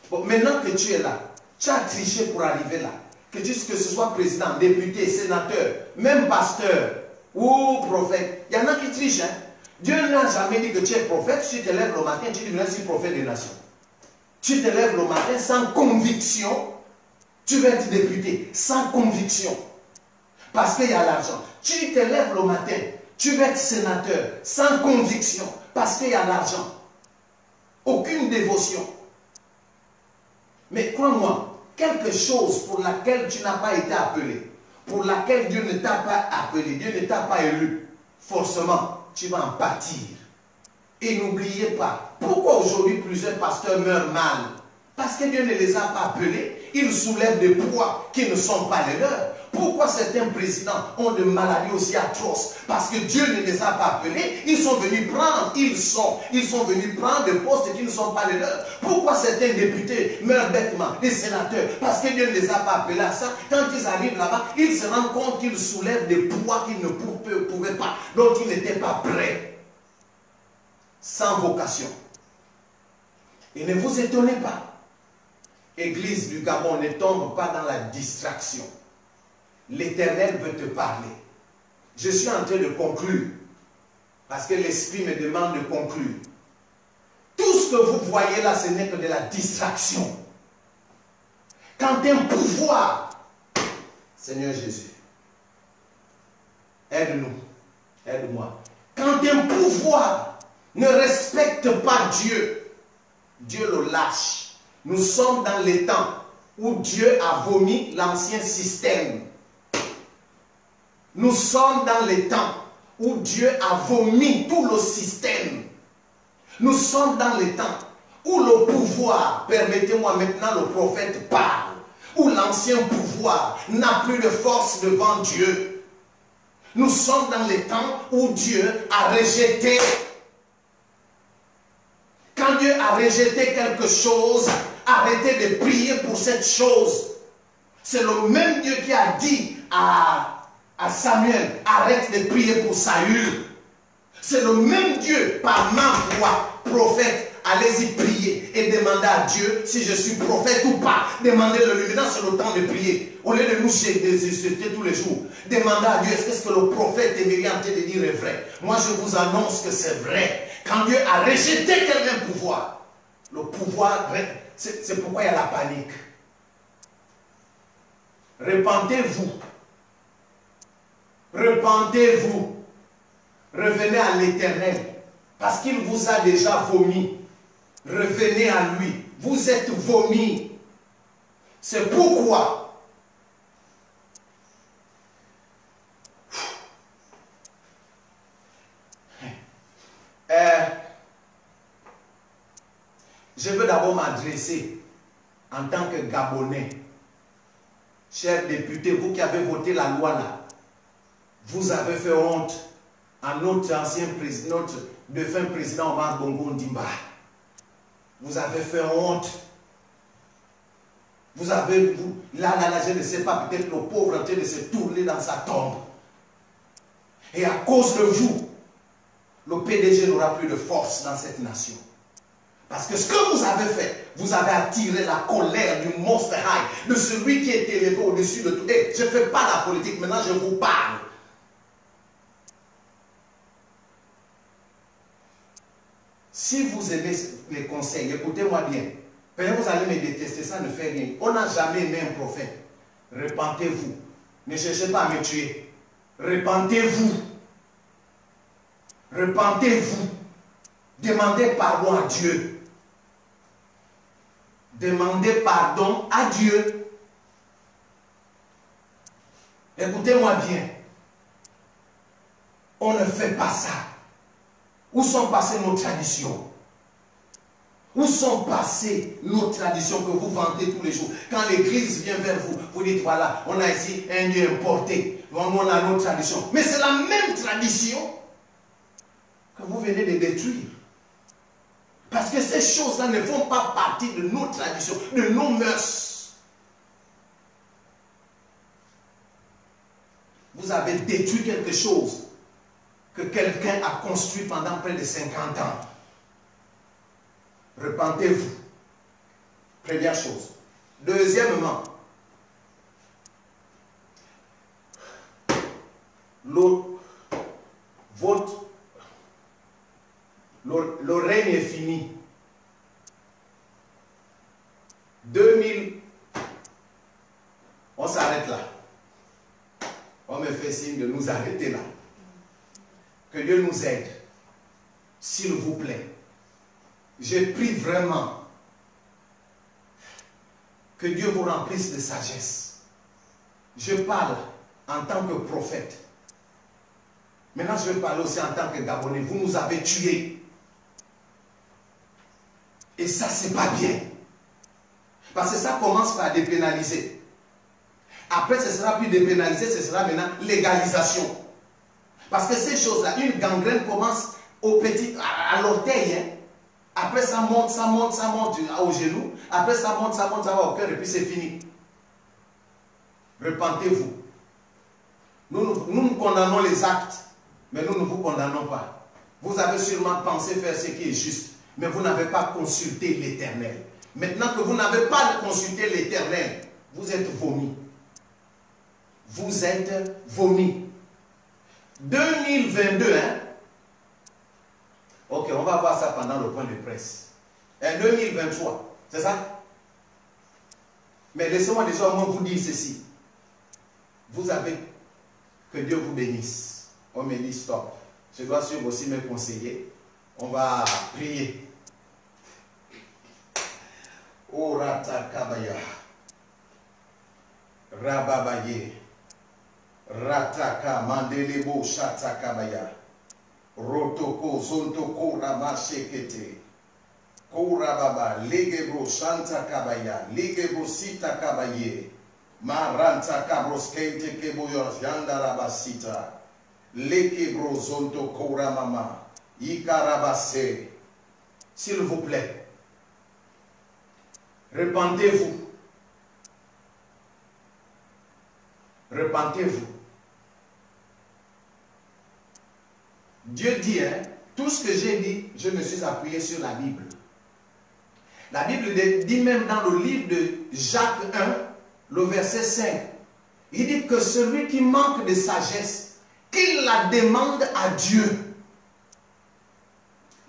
Bon, maintenant que tu es là, tu as triché pour arriver là. Que ce soit président, député, sénateur, même pasteur ou prophète. Il y en a qui trichent. Hein? Dieu n'a jamais dit que tu es prophète. Tu te lèves le matin, tu dis je suis prophète des nations. Tu te lèves le matin sans conviction. Tu vas être député sans conviction. Parce qu'il y a l'argent. Tu te lèves le matin, tu vas être sénateur sans conviction. Parce qu'il y a l'argent. Aucune dévotion. Mais crois-moi, quelque chose pour laquelle tu n'as pas été appelé, pour laquelle Dieu ne t'a pas appelé, Dieu ne t'a pas élu, forcément, tu vas en pâtir. Et n'oubliez pas, pourquoi aujourd'hui plusieurs pasteurs meurent mal? Parce que Dieu ne les a pas appelés, ils soulèvent des poids qui ne sont pas les leurs. Pourquoi certains présidents ont des maladies aussi atroces? Parce que Dieu ne les a pas appelés, ils sont venus prendre, ils sont venus prendre des postes qui ne sont pas les leurs. Pourquoi certains députés meurent bêtement, des sénateurs? Parce que Dieu ne les a pas appelés à ça. Quand ils arrivent là-bas, ils se rendent compte qu'ils soulèvent des poids qu'ils ne pouvaient pas, donc ils n'étaient pas prêts. Sans vocation. Et ne vous étonnez pas. Église du Gabon, ne tombe pas dans la distraction. L'Éternel veut te parler. Je suis en train de conclure. Parce que l'Esprit me demande de conclure. Tout ce que vous voyez là, ce n'est que de la distraction. Quand un pouvoir, Seigneur Jésus, aide-nous, aide-moi. Quand un pouvoir ne respecte pas Dieu, Dieu le lâche. Nous sommes dans les temps où Dieu a vomi l'ancien système. Nous sommes dans les temps où Dieu a vomi tout le système. Nous sommes dans les temps où le pouvoir, permettez-moi maintenant, le prophète parle, où l'ancien pouvoir n'a plus de force devant Dieu. Nous sommes dans les temps où Dieu a rejeté. Quand Dieu a rejeté quelque chose, arrêtez de prier pour cette chose. C'est le même Dieu qui a dit à Samuel, arrête de prier pour Saül. C'est le même Dieu, par ma voix, prophète, allez-y prier et demandez à Dieu si je suis prophète ou pas. Demandez-le, maintenant c'est le temps de prier. Au lieu de nous jeter tous les jours, demandez à Dieu, est-ce que le prophète Émilie en train de dire est vrai? Moi je vous annonce que c'est vrai. Quand Dieu a rejeté quelqu'un pouvoir, le pouvoir, c'est pourquoi il y a la panique. Repentez-vous. Repentez-vous. Revenez à l'Éternel. Parce qu'il vous a déjà vomi. Revenez à lui. Vous êtes vomi. C'est pourquoi je veux d'abord m'adresser en tant que Gabonais. Chers députés, vous qui avez voté la loi là, vous avez fait honte à notre ancien président, notre défunt président Omar Bongo Ndimba. Vous avez fait honte. Vous avez, là, je ne sais pas, peut-être le pauvre en train de se tourner dans sa tombe. Et à cause de vous, le PDG n'aura plus de force dans cette nation. Parce que ce que vous avez fait, vous avez attiré la colère du monstre high, de celui qui est élevé au-dessus de tout. Et je ne fais pas la politique, maintenant je vous parle. Si vous aimez les conseils, écoutez-moi bien. Peut-être vous allez me détester, ça ne fait rien. On n'a jamais aimé un prophète. Repentez-vous. Ne cherchez pas à me tuer. Repentez-vous. Repentez-vous. Demandez pardon à Dieu. Demandez pardon à Dieu. Écoutez-moi bien. On ne fait pas ça. Où sont passées nos traditions? Où sont passées nos traditions que vous vantez tous les jours? Quand l'église vient vers vous, vous dites voilà, on a ici un Dieu importé. On a nos traditions. Mais c'est la même tradition que vous venez de détruire. Parce que ces choses-là ne font pas partie de nos traditions, de nos mœurs. Vous avez détruit quelque chose que quelqu'un a construit pendant près de 50 ans. Repentez-vous. Première chose. Deuxièmement, le règne est fini. 2000, on s'arrête là. On me fait signe de nous arrêter là. Que Dieu nous aide. S'il vous plaît. Je prie vraiment que Dieu vous remplisse de sagesse. Je parle en tant que prophète. Maintenant, je vais parler aussi en tant que Gabonais. Vous nous avez tués. Et ça, c'est pas bien. Parce que ça commence par dépénaliser. Après, ce sera plus dépénalisé, ce sera maintenant légalisation. Parce que ces choses-là, une gangrène commence au petit, à l'orteil. Hein. Après, ça monte au genou. Après, ça monte, ça va au cœur et puis c'est fini. Repentez-vous. Nous condamnons les actes, mais nous ne vous condamnons pas. Vous avez sûrement pensé faire ce qui est juste, mais vous n'avez pas consulté l'Éternel. Maintenant que vous n'avez pas consulté l'Éternel, vous êtes vomis. Vous êtes vomis. 2022, hein? Ok, on va voir ça pendant le point de presse. 2023, c'est ça? Mais laissez-moi déjà au moins vous dire ceci. Vous avez, que Dieu vous bénisse. On me dit stop. Je dois suivre aussi mes conseillers. On va prier. Oh Ratakabaya. Rababaye. Rataka Mandelebo Shatakabaya. Rotoko Zontoko Ramashekete. Kourababa, Legebro Shanta Kabaya, Legebro Sita Kabaye, Maranta Kabroskente Keboyor Yandarabasita, Lekebro Zonto Kouramama, Ikarabase. S'il vous plaît, repentez-vous. Repentez-vous. Dieu dit, hein, tout ce que j'ai dit, je me suis appuyé sur la Bible. La Bible dit même dans le livre de Jacques 1, le verset 5, il dit que celui qui manque de sagesse, qu'il la demande à Dieu.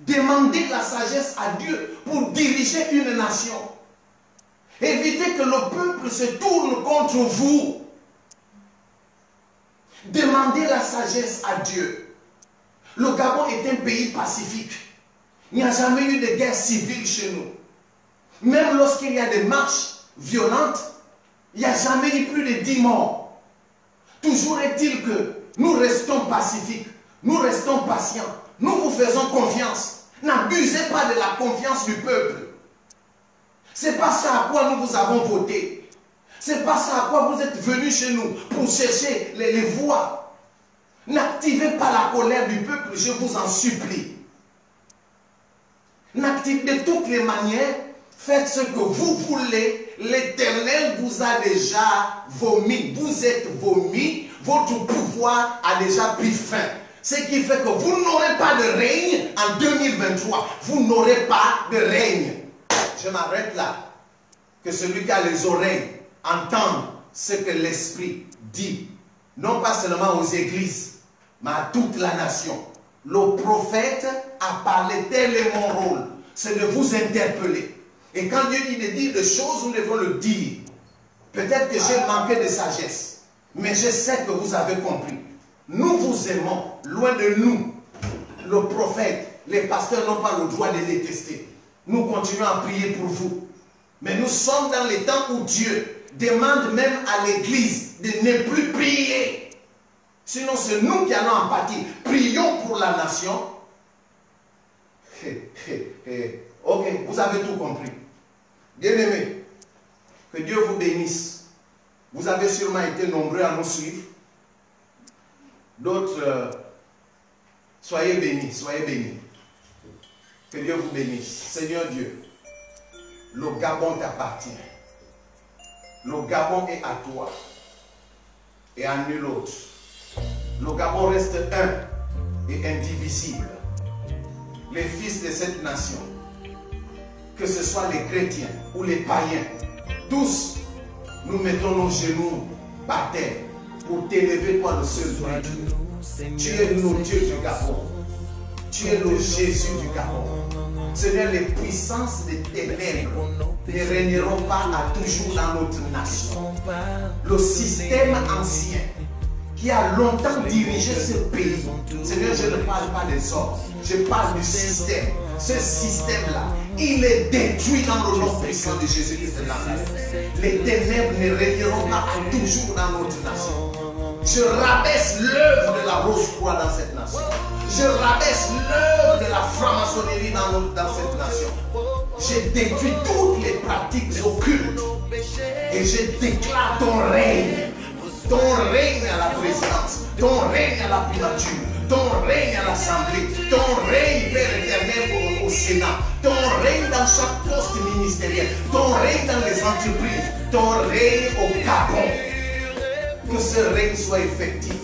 Demandez la sagesse à Dieu pour diriger une nation. Évitez que le peuple se tourne contre vous. Demandez la sagesse à Dieu. Le Gabon est un pays pacifique. Il n'y a jamais eu de guerre civile chez nous. Même lorsqu'il y a des marches violentes, il n'y a jamais eu plus de 10 morts. Toujours est-il que nous restons pacifiques, nous restons patients, nous vous faisons confiance. N'abusez pas de la confiance du peuple. C'est pas ça à quoi nous vous avons voté. C'est pas ça à quoi vous êtes venus chez nous pour chercher les voix. N'activez pas la colère du peuple, je vous en supplie. N'activez de toutes les manières, faites ce que vous voulez. L'Éternel vous a déjà vomi. Vous êtes vomi. Votre pouvoir a déjà pris fin. Ce qui fait que vous n'aurez pas de règne en 2023. Vous n'aurez pas de règne. Je m'arrête là. Que celui qui a les oreilles entende ce que l'Esprit dit. Non pas seulement aux églises, mais à toute la nation. Le prophète a parlé, tel est mon rôle. C'est de vous interpeller, Et quand Dieu dit de dire des choses, nous devons le dire. Peut-être que j'ai manqué de sagesse, mais je sais que vous avez compris. Nous vous aimons, loin de nous. Le prophète, les pasteurs n'ont pas le droit de détester. Nous continuons à prier pour vous. Mais nous sommes dans les temps où Dieu demande même à l'église de ne plus prier. Sinon, c'est nous qui allons en pâtir. Prions pour la nation. Ok, vous avez tout compris. Bien-aimés, que Dieu vous bénisse. Vous avez sûrement été nombreux à nous suivre. D'autres, soyez bénis, soyez bénis. Que Dieu vous bénisse. Seigneur Dieu, le Gabon t'appartient. Le Gabon est à toi et à nul autre. Le Gabon reste un et indivisible. Les fils de cette nation, que ce soit les chrétiens ou les païens, tous, nous mettons nos genoux par terre pour t'élever, toi le seul vrai Dieu. Tu es le Dieu du Gabon. Tu es le Jésus du Gabon. Seigneur, les puissances des ténèbres ne régneront pas à toujours dans notre nation. Le système ancien qui a longtemps dirigé ce pays, Seigneur, je ne parle pas des hommes, je parle du système. Ce système-là, il est détruit dans le nom puissant de Jésus-Christ de Nazareth. Les ténèbres ne régneront pas à toujours dans notre nation. Je rabaisse l'œuvre de la Rose-Croix dans cette nation. Je rabaisse l'œuvre de la franc-maçonnerie dans cette nation. Je détruis toutes les pratiques occultes. Et je déclare ton règne. Ton règne à la présidence. Ton règne à la primature. Ton règne à l'Assemblée. Ton règne, Père éternel, au Sénat. Ton règne dans chaque poste ministériel. Ton règne dans les entreprises. Ton règne au Gabon. Que ce règne soit effectif.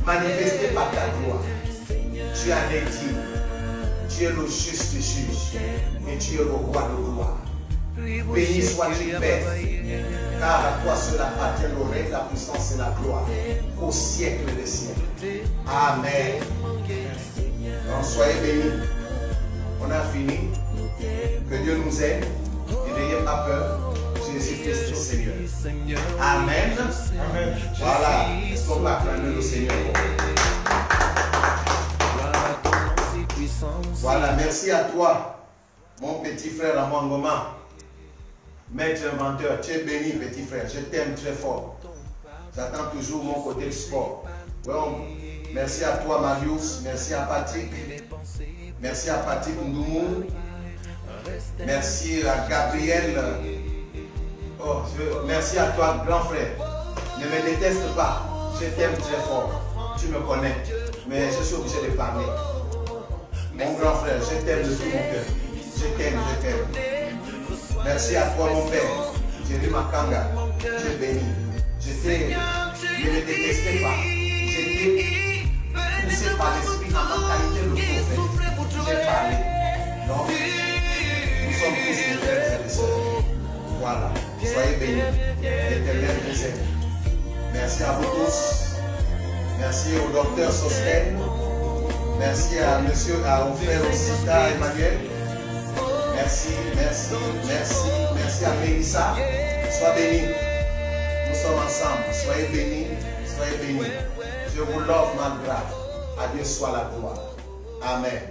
Manifesté par ta gloire. Tu es un éthique. Tu es le juste juge. Et tu es le roi de gloire. Béni sois-tu, Père. Car à toi seul appartient le règne, la puissance et la gloire. Au siècle des siècles. Amen. Donc soyez bénis. On a fini. Que Dieu nous aide. Et n'ayez pas peur. Jésus-Christ est Seigneur. Amen. Amen. Voilà. Est-ce qu'on va acclamer le Seigneur? Voilà. Merci à toi, mon petit frère Amangoma. Maître inventeur, tu es béni, petit frère. Je t'aime très fort. J'attends toujours mon côté sport. Bon, merci à toi, Marius. Merci à Patrick. Merci à Patrick Ndoumou. Merci à Gabriel. Oh, merci à toi, grand frère. Ne me déteste pas. Je t'aime très fort. Tu me connais. Mais je suis obligé de parler. Mon grand frère, je t'aime de tout mon cœur. Je t'aime, je t'aime. Merci à toi, mon père. Jérémy Makanga. Je bénis. Ne me détestais pas. J'étais poussé par l'esprit en ma qualité de prophète. J'ai parlé. Donc, nous sommes tous des frères et des sœurs. Voilà. Soyez bénis. L'Éternel vous aime. Merci à vous tous. Merci au docteur Sosten. Merci à monsieur, au frère Osita Emmanuel. Merci, merci, merci, merci à Mélissa. Sois bénis. Nous sommes ensemble. Soyez bénis, soyez bénis. Je vous love, ma grâce. À Dieu soit la gloire. Amen.